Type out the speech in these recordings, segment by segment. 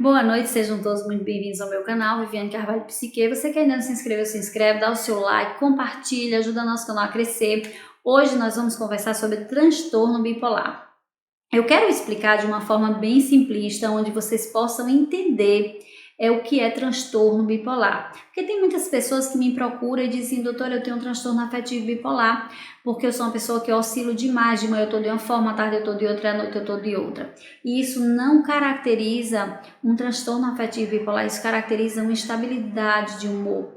Boa noite, sejam todos muito bem-vindos ao meu canal, Viviane Carvalho Psique. Você que ainda não se inscreveu, se inscreve, dá o seu like, compartilha, ajuda nosso canal a crescer. Hoje nós vamos conversar sobre transtorno bipolar. Eu quero explicar de uma forma bem simplista, onde vocês possam entender o que é transtorno bipolar. Porque tem muitas pessoas que me procuram e dizem, doutora, eu tenho um transtorno afetivo bipolar, porque eu sou uma pessoa que oscilo demais, de manhã eu estou de uma forma, à tarde eu estou de outra, à noite eu estou de outra. E isso não caracteriza um transtorno afetivo bipolar, isso caracteriza uma instabilidade de humor.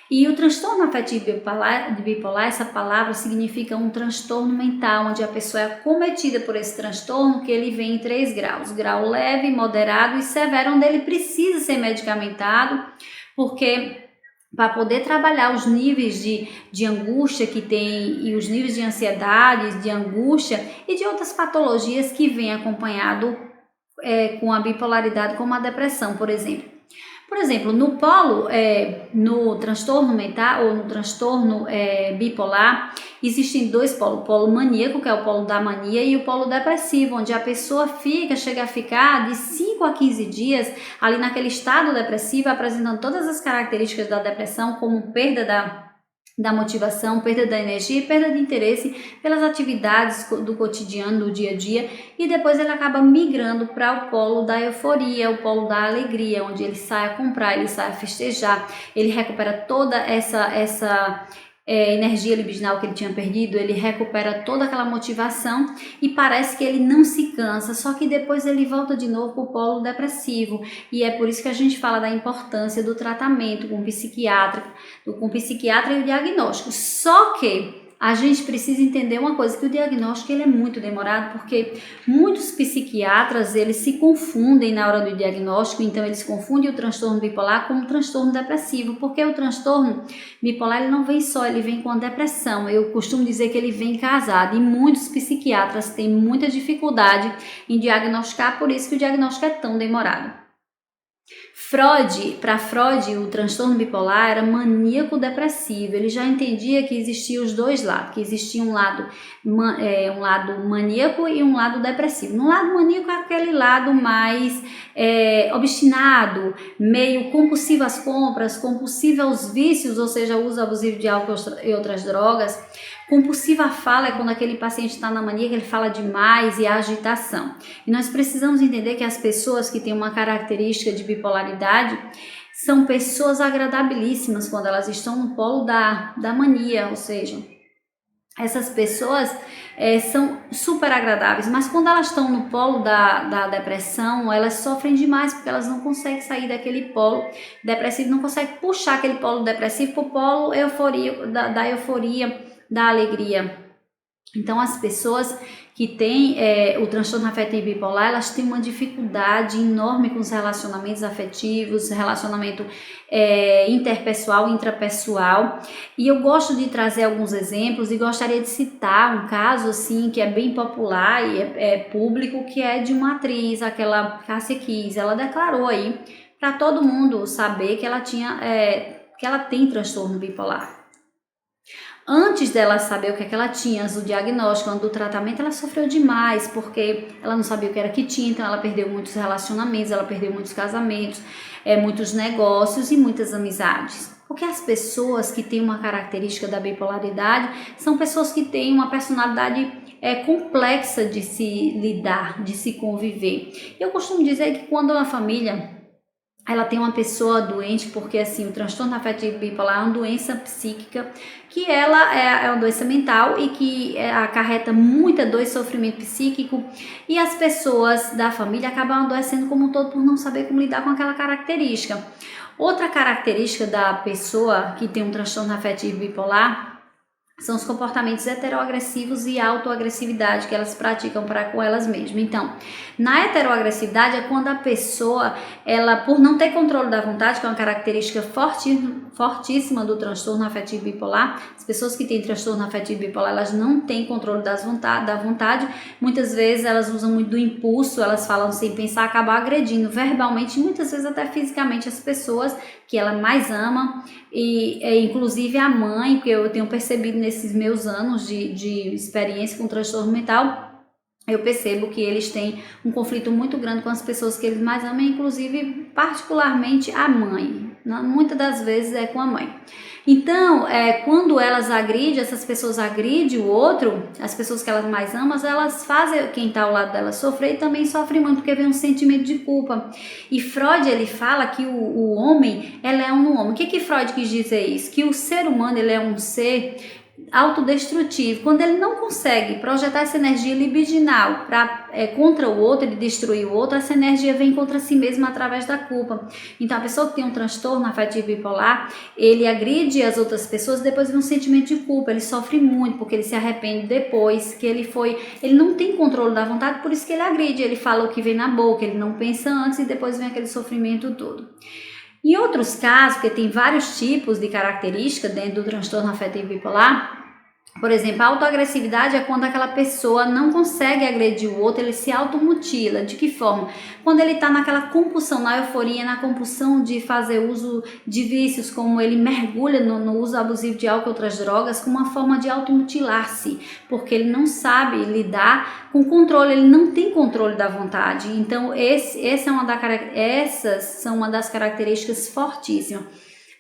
E o transtorno afetivo bipolar, essa palavra significa um transtorno mental, onde a pessoa é acometida por esse transtorno, que ele vem em 3 graus, grau leve, moderado e severo, onde ele precisa ser medicamentado, porque para poder trabalhar os níveis de angústia que tem e os níveis de ansiedade, de angústia e de outras patologias que vêm acompanhado com a bipolaridade, como a depressão, por exemplo. Por exemplo, no transtorno mental ou no transtorno bipolar, existem 2 polos, o polo maníaco, que é o polo da mania, e o polo depressivo, onde a pessoa chega a ficar de 5 a 15 dias ali naquele estado depressivo, apresentando todas as características da depressão, como perda da motivação, perda da energia e perda de interesse pelas atividades do cotidiano, do dia a dia, e depois ele acaba migrando para o polo da euforia, o polo da alegria, onde ele sai a comprar, ele sai a festejar, ele recupera toda essa energia libidinal que ele tinha perdido, ele recupera toda aquela motivação e parece que ele não se cansa, só que depois ele volta de novo para o polo depressivo, e é por isso que a gente fala da importância do tratamento com o psiquiatra e o diagnóstico. Só que a gente precisa entender uma coisa, que o diagnóstico ele é muito demorado, porque muitos psiquiatras eles se confundem na hora do diagnóstico, então eles confundem o transtorno bipolar com o transtorno depressivo, porque o transtorno bipolar ele não vem só, ele vem com a depressão. Eu costumo dizer que ele vem casado, e muitos psiquiatras têm muita dificuldade em diagnosticar, por isso que o diagnóstico é tão demorado. Para Freud, o transtorno bipolar era maníaco-depressivo. Ele já entendia que existiam os 2 lados, que existia um lado maníaco e um lado depressivo. No lado maníaco é aquele lado mais obstinado, meio compulsivo às compras, compulsivo aos vícios, ou seja, uso abusivo de álcool e outras drogas. Compulsiva fala é quando aquele paciente está na mania, que ele fala demais, e a agitação. E nós precisamos entender que as pessoas que têm uma característica de bipolaridade são pessoas agradabilíssimas quando elas estão no polo da mania, ou seja, essas pessoas são super agradáveis, mas quando elas estão no polo da depressão, elas sofrem demais, porque elas não conseguem sair daquele polo depressivo, não conseguem puxar aquele polo depressivo para o polo euforia, da euforia, da alegria. Então, as pessoas que têm o transtorno afetivo bipolar, elas têm uma dificuldade enorme com os relacionamentos afetivos, relacionamento interpessoal, intrapessoal. E eu gosto de trazer alguns exemplos e gostaria de citar um caso assim que é bem popular e é público, que é de uma atriz, aquela Cássia Kiss. Ela declarou aí para todo mundo saber que ela tem transtorno bipolar. Antes dela saber o que ela tinha, do diagnóstico, do tratamento, ela sofreu demais, porque ela não sabia o que era que tinha, então ela perdeu muitos relacionamentos, ela perdeu muitos casamentos, muitos negócios e muitas amizades. Porque as pessoas que têm uma característica da bipolaridade são pessoas que têm uma personalidade complexa de se lidar, de se conviver. Eu costumo dizer que quando uma família ela tem uma pessoa doente, porque assim, o transtorno afetivo bipolar é uma doença psíquica, que ela é uma doença mental e que acarreta muita dor e sofrimento psíquico, e as pessoas da família acabam adoecendo como um todo por não saber como lidar com aquela característica. Outra característica da pessoa que tem um transtorno afetivo bipolar são os comportamentos heteroagressivos e autoagressividade que elas praticam para com elas mesmas. Então, na heteroagressividade é quando a pessoa, ela, por não ter controle da vontade, que é uma característica fortíssima do transtorno afetivo bipolar, as pessoas que têm transtorno afetivo bipolar, elas não têm controle da vontade, muitas vezes elas usam muito do impulso, elas falam sem pensar, acabam agredindo verbalmente, muitas vezes até fisicamente as pessoas que ela mais ama, e inclusive a mãe, que eu tenho percebido nesses meus anos de experiência com transtorno mental, eu percebo que eles têm um conflito muito grande com as pessoas que eles mais amam, inclusive particularmente a mãe. Muitas das vezes é com a mãe. Então, quando elas agridem, essas pessoas agridem o outro, as pessoas que elas mais amam, elas fazem quem está ao lado delas sofrer e também sofre muito, porque vem um sentimento de culpa. E Freud, ele fala que o homem, ela é um homem. O que Freud quis dizer isso? Que o ser humano, ele é um ser autodestrutivo. Quando ele não consegue projetar essa energia libidinal contra o outro, ele destruir o outro, essa energia vem contra si mesmo através da culpa. Então a pessoa que tem um transtorno afetivo bipolar, ele agride as outras pessoas, depois vem um sentimento de culpa, ele sofre muito porque ele se arrepende depois que ele não tem controle da vontade, por isso que ele agride, ele fala o que vem na boca, ele não pensa antes e depois vem aquele sofrimento todo. Em outros casos, porque tem vários tipos de características dentro do transtorno afetivo bipolar, por exemplo, a autoagressividade é quando aquela pessoa não consegue agredir o outro, ele se automutila. De que forma? Quando ele está naquela compulsão, na euforia, na compulsão de fazer uso de vícios, como ele mergulha no uso abusivo de álcool e outras drogas, com uma forma de automutilar-se, porque ele não sabe lidar com controle, ele não tem controle da vontade. Então, essas são uma das características fortíssimas.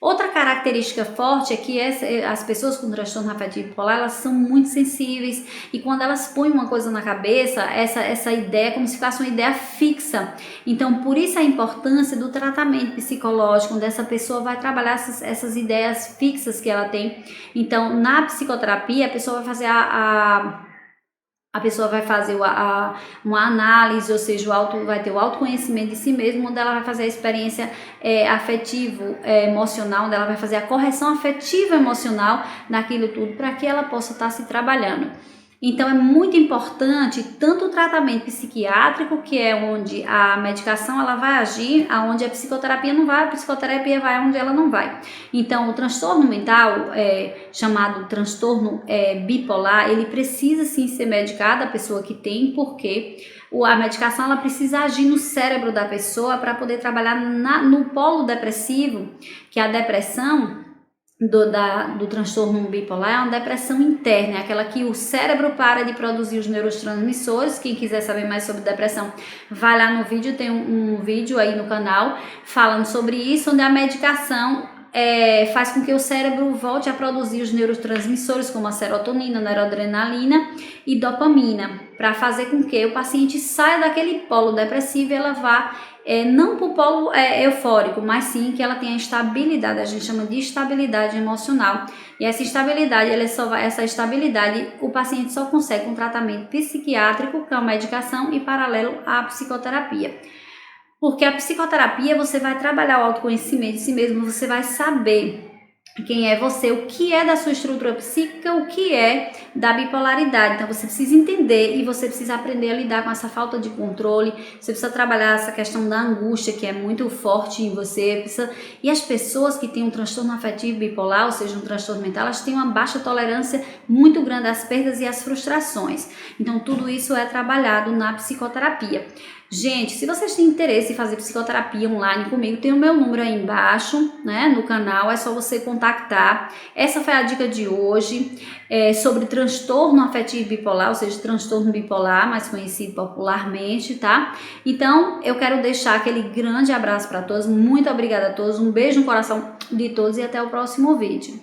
Outra característica forte é que as pessoas com transtorno afetivo bipolar, elas são muito sensíveis e quando elas põem uma coisa na cabeça, essa ideia é como se fosse uma ideia fixa. Então, por isso a importância do tratamento psicológico, onde essa pessoa vai trabalhar essas ideias fixas que ela tem. Então, na psicoterapia, a pessoa vai fazer uma análise, ou seja, vai ter o autoconhecimento de si mesmo, onde ela vai fazer a experiência emocional, onde ela vai fazer a correção afetiva emocional naquilo tudo, para que ela possa estar se trabalhando. Então é muito importante tanto o tratamento psiquiátrico, que é onde a medicação ela vai agir, aonde a psicoterapia não vai, a psicoterapia vai onde ela não vai. Então o transtorno mental, chamado transtorno bipolar, ele precisa sim ser medicado, a pessoa que tem, porque a medicação ela precisa agir no cérebro da pessoa para poder trabalhar no polo depressivo, que é a depressão do transtorno bipolar é uma depressão interna, é aquela que o cérebro para de produzir os neurotransmissores. Quem quiser saber mais sobre depressão, vai lá no vídeo, tem um vídeo aí no canal falando sobre isso, onde a medicação faz com que o cérebro volte a produzir os neurotransmissores como a serotonina, noradrenalina e dopamina, para fazer com que o paciente saia daquele polo depressivo e ela vá não para o polo eufórico, mas sim que ela tenha estabilidade, a gente chama de estabilidade emocional. E essa estabilidade, essa estabilidade o paciente só consegue com tratamento psiquiátrico, com a medicação e paralelo à psicoterapia. Porque a psicoterapia você vai trabalhar o autoconhecimento de si mesmo, você vai saber quem é você, o que é da sua estrutura psíquica, o que é da bipolaridade. Então você precisa entender e você precisa aprender a lidar com essa falta de controle, você precisa trabalhar essa questão da angústia que é muito forte em você, e as pessoas que têm um transtorno afetivo bipolar, ou seja, um transtorno mental, elas têm uma baixa tolerância muito grande às perdas e às frustrações. Então tudo isso é trabalhado na psicoterapia. Gente, se vocês têm interesse em fazer psicoterapia online comigo, tem o meu número aí embaixo, né, no canal, é só você contactar. Essa foi a dica de hoje, sobre transtorno afetivo bipolar, ou seja, transtorno bipolar, mais conhecido popularmente, tá? Então, eu quero deixar aquele grande abraço para todos, muito obrigada a todos, um beijo no coração de todos e até o próximo vídeo.